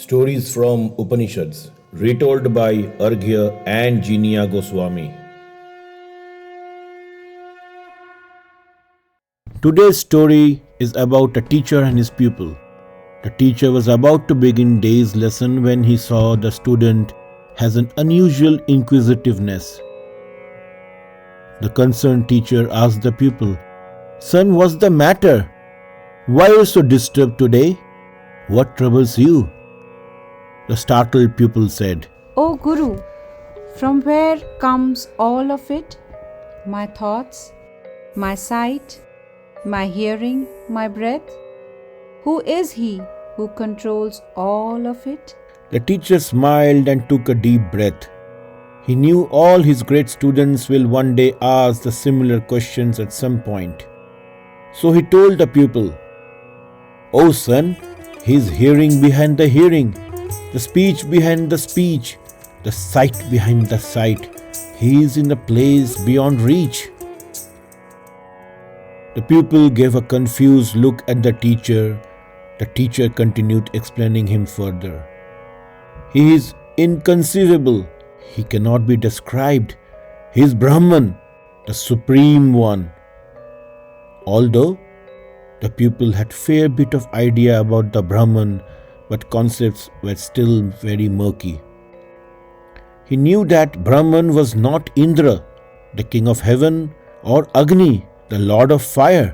Stories from Upanishads, retold by Arghya and Jinia Goswami. Today's story is about a teacher and his pupil. The teacher was about to begin day's lesson when he saw the student has an unusual inquisitiveness. The concerned teacher asked the pupil, "Son, what's the matter? Why are you so disturbed today? What troubles you?" The startled pupil said, "Oh Guru, from where comes all of it? My thoughts, my sight, my hearing, my breath? Who is he who controls all of it?" The teacher smiled and took a deep breath. He knew all his great students will one day ask the similar questions at some point. So he told the pupil, "Oh son, he is hearing behind the hearing, the speech behind the speech, the sight behind the sight. He is in a place beyond reach." The pupil gave a confused look at the teacher. The teacher continued explaining him further. "He is inconceivable. He cannot be described. He is Brahman, the Supreme One." Although the pupil had fair bit of idea about the Brahman, but concepts were still very murky. He knew that Brahman was not Indra, the king of heaven, or Agni, the lord of fire.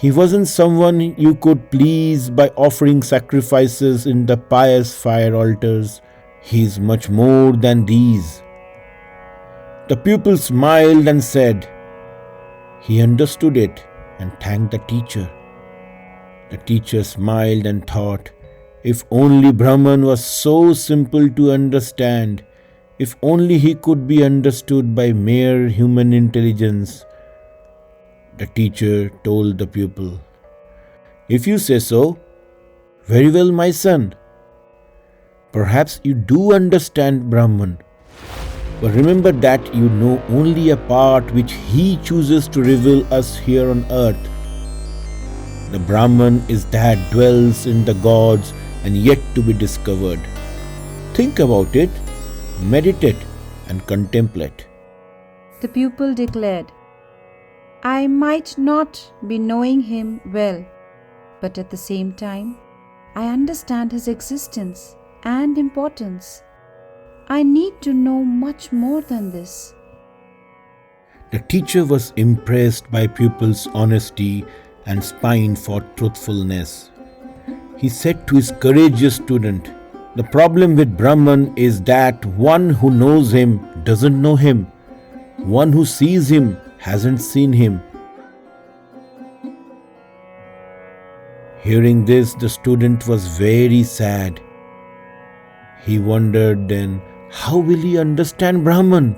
He wasn't someone you could please by offering sacrifices in the pious fire altars. He is much more than these. The pupil smiled and said he understood it and thanked the teacher. The teacher smiled and thought, if only Brahman was so simple to understand, if only he could be understood by mere human intelligence. The teacher told the pupil, "If you say so, very well, my son. Perhaps you do understand Brahman, but remember that you know only a part which he chooses to reveal us here on earth. The Brahman is that dwells in the gods and yet to be discovered. Think about it, meditate and contemplate." The pupil declared, "I might not be knowing him well, but at the same time, I understand his existence and importance. I need to know much more than this." The teacher was impressed by pupil's honesty and spine for truthfulness. He said to his courageous student, "The problem with Brahman is that one who knows him doesn't know him. One who sees him hasn't seen him." Hearing this, the student was very sad. He wondered then, how will he understand Brahman?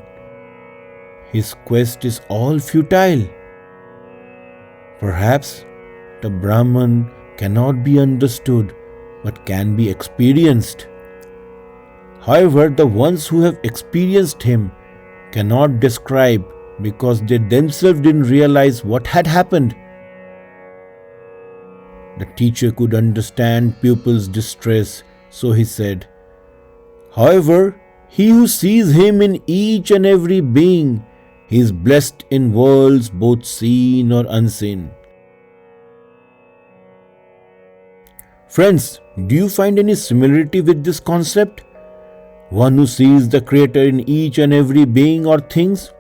His quest is all futile. Perhaps the Brahman cannot be understood but can be experienced. However, the ones who have experienced him cannot describe because they themselves didn't realize what had happened. The teacher could understand pupil's distress, so he said, "However, he who sees him in each and every being, he is blessed in worlds both seen or unseen." Friends, do you find any similarity with this concept? One who sees the Creator in each and every being or things?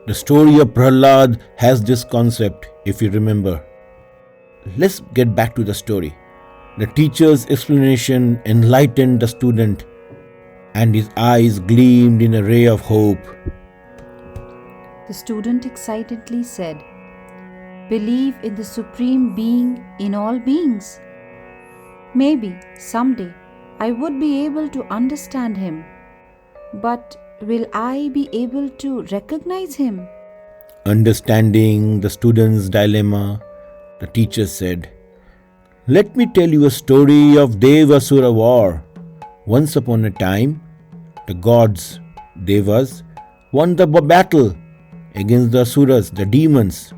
The story of Prahlad has this concept, if you remember. Let's get back to the story. The teacher's explanation enlightened the student, and his eyes gleamed in a ray of hope. The student excitedly said, "Believe in the Supreme Being in all beings. Maybe someday I would be able to understand him, but will I be able to recognize him?" Understanding the student's dilemma, the teacher said, "Let me tell you a story of Dev-asura war. Once upon a time, the gods, Devas, won the battle against the asuras, the demons.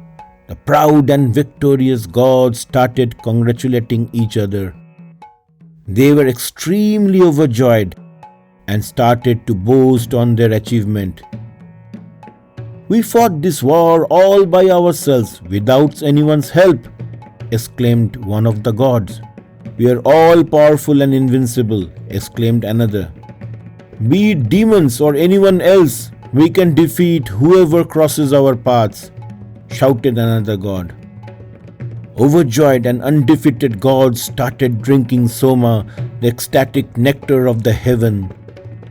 The proud and victorious gods started congratulating each other. They were extremely overjoyed and started to boast on their achievement. "We fought this war all by ourselves without anyone's help," exclaimed one of the gods. "We are all powerful and invincible," exclaimed another. "Be it demons or anyone else, we can defeat whoever crosses our paths," shouted another god. Overjoyed and undefeated gods started drinking soma, the ecstatic nectar of the heaven.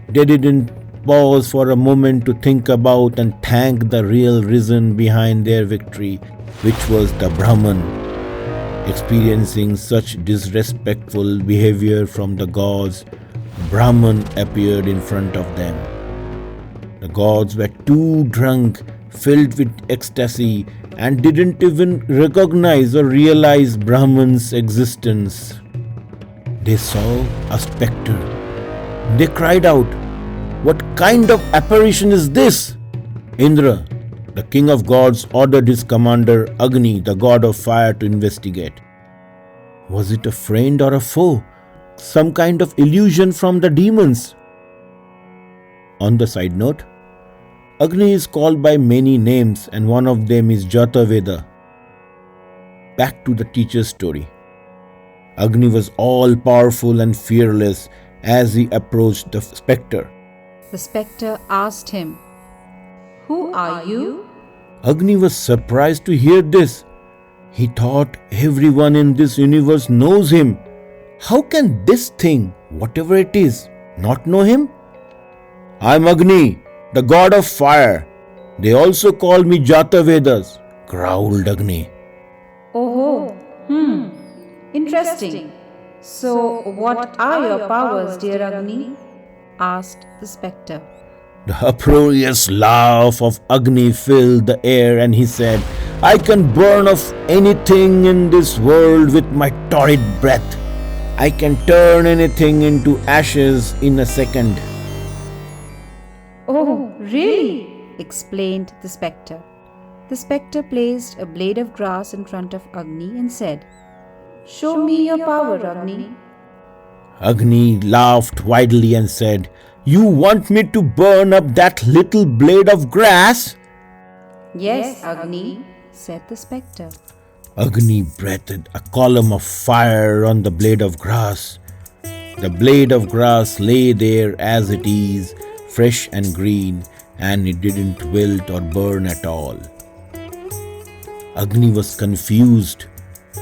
They didn't pause for a moment to think about and thank the real reason behind their victory, which was the Brahman. Experiencing such disrespectful behaviour from the gods, Brahman appeared in front of them. The gods were too drunk, filled with ecstasy, and didn't even recognize or realize Brahman's existence. They saw a spectre. They cried out, "What kind of apparition is this?" Indra, the king of gods, ordered his commander Agni, the god of fire, to investigate. Was it a friend or a foe? Some kind of illusion from the demons? On the side note, Agni is called by many names, and one of them is Jataveda. Back to the teacher's story. Agni was all powerful and fearless as he approached the spectre. The spectre asked him, "Who are you?" Agni was surprised to hear this. He thought everyone in this universe knows him. How can this thing, whatever it is, not know him? "I'm Agni, the god of fire. They also call me Jatavedas," growled Agni. "Oh, interesting. So, what are your powers, dear Agni?" asked the spectre. The uproarious laugh of Agni filled the air, and he said, "I can burn off anything in this world with my torrid breath. I can turn anything into ashes in a second." "Oh, really?" explained the spectre. The spectre placed a blade of grass in front of Agni and said, "Show me your power, Agni." Agni laughed widely and said, "You want me to burn up that little blade of grass?" "Yes, Agni," said the spectre. Agni breathed a column of fire on the blade of grass. The blade of grass lay there as it is, fresh and green, and it didn't wilt or burn at all. Agni was confused.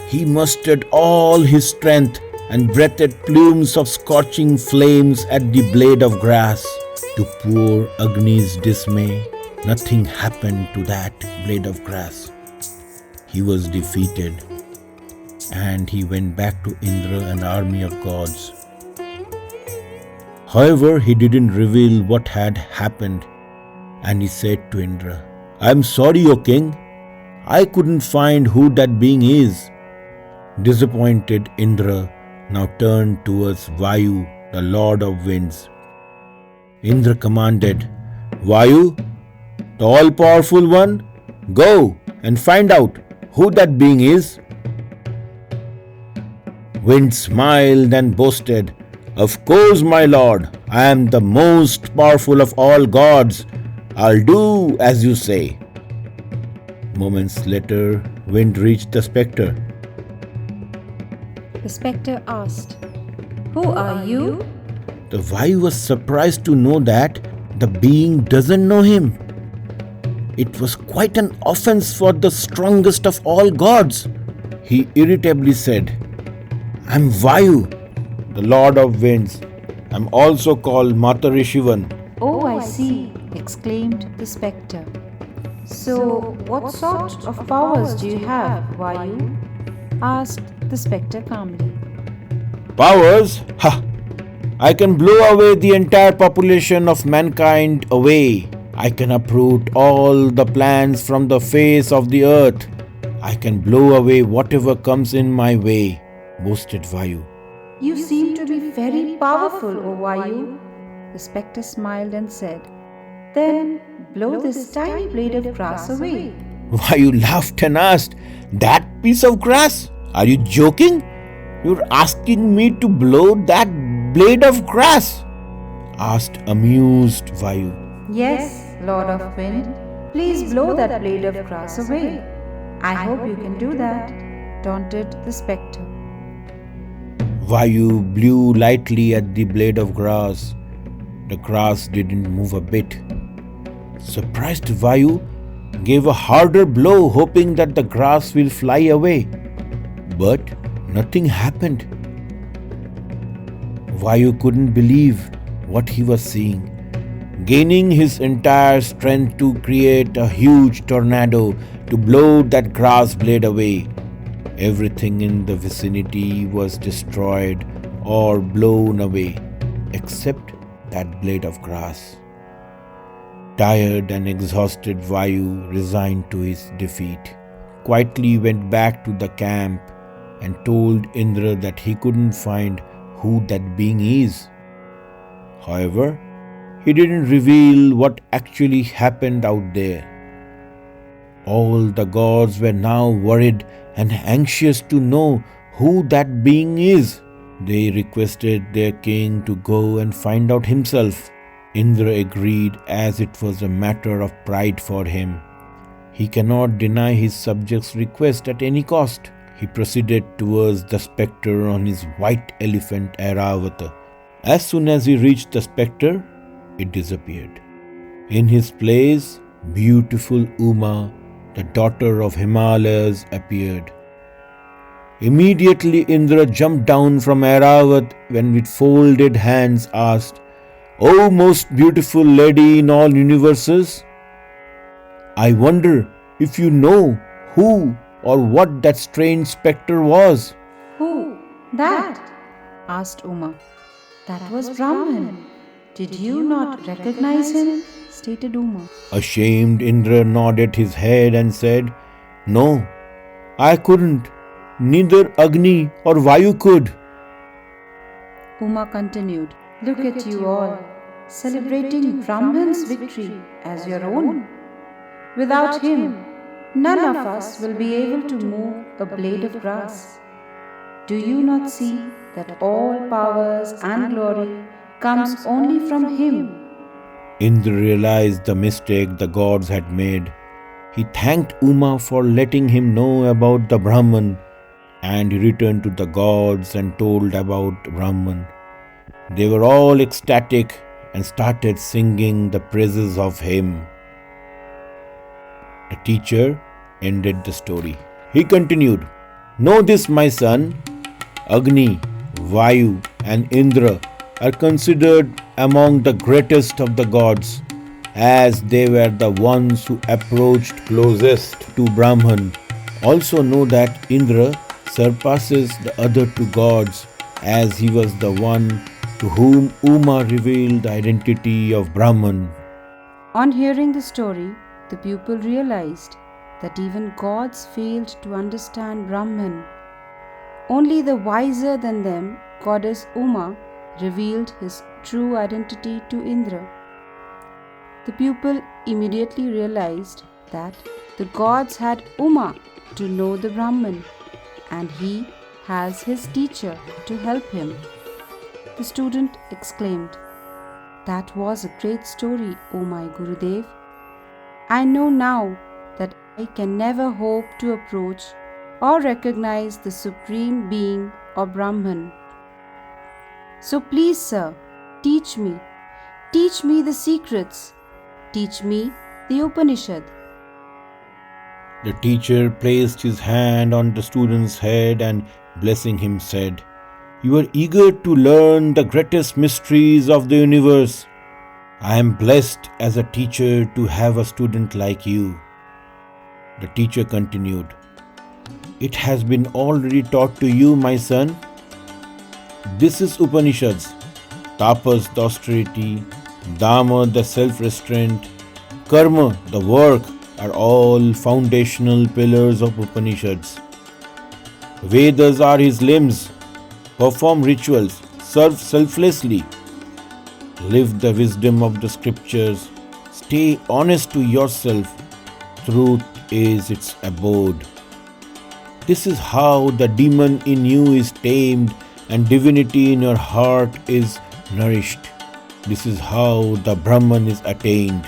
He mustered all his strength and breathed plumes of scorching flames at the blade of grass. To poor Agni's dismay, nothing happened to that blade of grass. He was defeated, and he went back to Indra and army of gods. However, he didn't reveal what had happened, and he said to Indra, "I'm sorry, O king. I couldn't find who that being is." Disappointed, Indra now turned towards Vayu, the lord of winds. Indra commanded, "Vayu, the all-powerful one, go and find out who that being is." Wind smiled and boasted, "Of course, my lord, I am the most powerful of all gods. I'll do as you say." Moments later, Wind reached the spectre. The spectre asked, "Who are you?" The Vayu was surprised to know that the being doesn't know him. It was quite an offense for the strongest of all gods. He irritably said, "I'm Vayu, the lord of winds. I'm also called Matarishivan." "Oh, I see," exclaimed the spectre. "So, what sort of powers do you have, Vayu?" asked the spectre calmly. "Powers? Ha! I can blow away the entire population of mankind away. I can uproot all the plants from the face of the earth. I can blow away whatever comes in my way," boasted Vayu. "You seem to be very powerful, O Vayu." The spectre smiled and said, "Then blow this tiny blade of grass away." Vayu laughed and asked, "That piece of grass? Are you joking? You're asking me to blow that blade of grass? Asked amused Vayu. Yes, Lord of Wind, please blow that blade of grass away. I hope you can do that, taunted the spectre. Vayu blew lightly at the blade of grass. The grass didn't move a bit. Surprised Vayu gave a harder blow, hoping that the grass will fly away. But nothing happened. Vayu couldn't believe what he was seeing. Gaining his entire strength to create a huge tornado to blow that grass blade away. Everything in the vicinity was destroyed or blown away, except that blade of grass. Tired and exhausted, Vayu, resigned to his defeat, quietly went back to the camp and told Indra that he couldn't find who that being is. However, he didn't reveal what actually happened out there. All the gods were now worried and anxious to know who that being is. They requested their king to go and find out himself. Indra agreed, as it was a matter of pride for him. He cannot deny his subjects' request at any cost. He proceeded towards the spectre on his white elephant Airavata. As soon as he reached the spectre, it disappeared. In his place, beautiful Uma, the daughter of Himalayas, appeared. Immediately Indra jumped down from Airavat when with folded hands asked, "O most beautiful lady in all universes, I wonder if you know who or what that strange spectre was." Who? That? Asked Uma. That was Brahman. Did you not recognize him? Stated Uma. Ashamed, Indra nodded his head and said, "No, I couldn't. Neither Agni or Vayu could." Uma continued, "Look at you all, celebrating Brahman's victory as your own. Without him, none of us will be able to move a blade of grass. Do you not see that all powers and glory comes only from him?" Indra realized the mistake the gods had made. He thanked Uma for letting him know about the Brahman, and he returned to the gods and told about Brahman. They were all ecstatic and started singing the praises of him. The teacher ended the story. He continued, "Know this, my son. Agni, Vayu, and Indra are considered among the greatest of the gods, as they were the ones who approached closest to Brahman. Also know that Indra surpasses the other two gods, as he was the one to whom Uma revealed the identity of Brahman." On hearing the story, the pupil realized that even gods failed to understand Brahman. Only the wiser than them, goddess Uma, revealed his true identity to Indra. The pupil immediately realized that the gods had Uma to know the Brahman, and he has his teacher to help him. The student exclaimed, "That was a great story, O my Gurudev. I know now that I can never hope to approach or recognize the Supreme Being or Brahman. So please, sir, teach me the secrets, teach me the Upanishad." The teacher placed his hand on the student's head and, blessing him, said, "You are eager to learn the greatest mysteries of the universe. I am blessed as a teacher to have a student like you." The teacher continued, "It has been already taught to you, my son. This is Upanishads, tapas the austerity, dharma the self-restraint, karma the work are all foundational pillars of Upanishads. Vedas are his limbs. Perform rituals, serve selflessly, live the wisdom of the scriptures, stay honest to yourself. Truth is its abode." This is how the demon in you is tamed and divinity in your heart is nourished. This is how the Brahman is attained.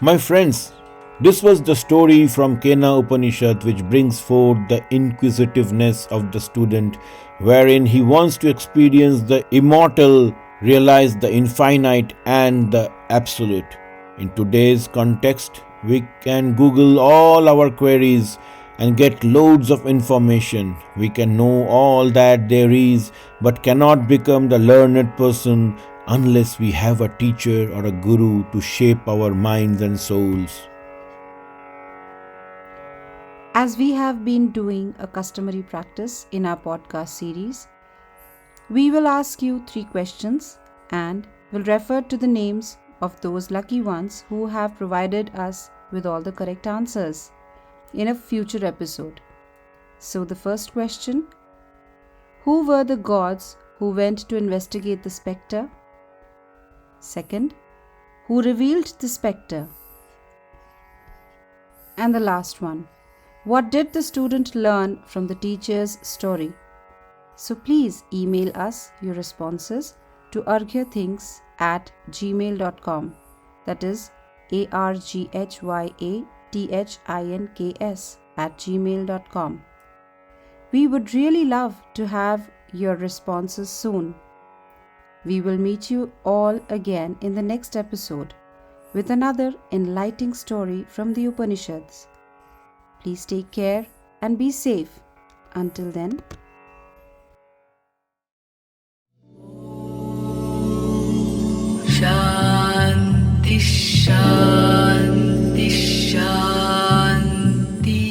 My friends, this was the story from Kena Upanishad which brings forth the inquisitiveness of the student, wherein he wants to experience the immortal, realize the infinite and the absolute. In today's context, we can Google all our queries and get loads of information. We can know all that there is, but cannot become the learned person unless we have a teacher or a guru to shape our minds and souls. As we have been doing a customary practice in our podcast series, we will ask you 3 questions and will refer to the names of those lucky ones who have provided us with all the correct answers in a future episode. So the first question: who were the gods who went to investigate the spectre? Second, who revealed the spectre? And the last one, what did the student learn from the teacher's story? So please email us your responses to arghyathings@gmail.com. That is arghyathins@gmail.com. We would really love to have your responses soon. We will meet you all again in the next episode with another enlightening story from the Upanishads. Please take care and be safe. Until then, Shanti, Shanti, Shanti.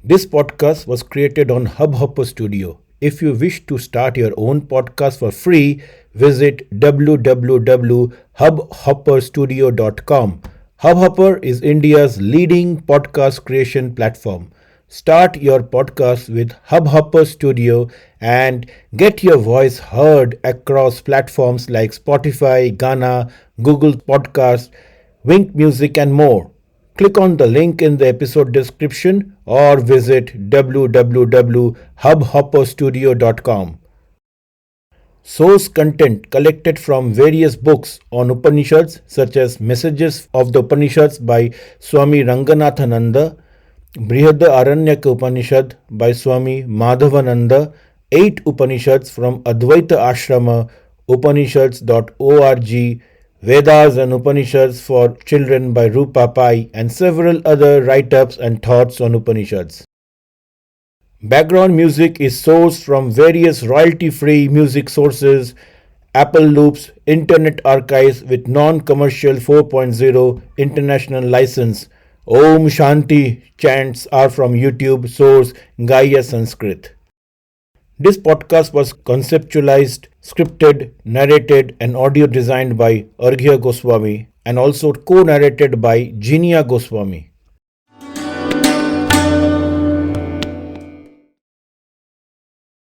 This podcast was created on Hubhopper Studio. If you wish to start your own podcast for free, visit www.hubhopperstudio.com. Hubhopper is India's leading podcast creation platform. Start your podcast with Hubhopper Studio and get your voice heard across platforms like Spotify, Ghana, Google Podcasts, Wink Music, and more. Click on the link in the episode description or visit www.hubhopperstudio.com. Source content collected from various books on Upanishads, such as Messages of the Upanishads by Swami Ranganathananda, Brihada Aranyaka Upanishad by Swami Madhavananda, 8 Upanishads from Advaita Ashrama, Upanishads.org, Vedas and Upanishads for Children by Rupa Pai, and several other write-ups and thoughts on Upanishads. Background music is sourced from various royalty-free music sources, Apple Loops, Internet Archives with non-commercial 4.0 international license. Om Shanti chants are from YouTube source Gaia Sanskrit. This podcast was conceptualized, scripted, narrated, and audio designed by Arghya Goswami and also co-narrated by Jinia Goswami.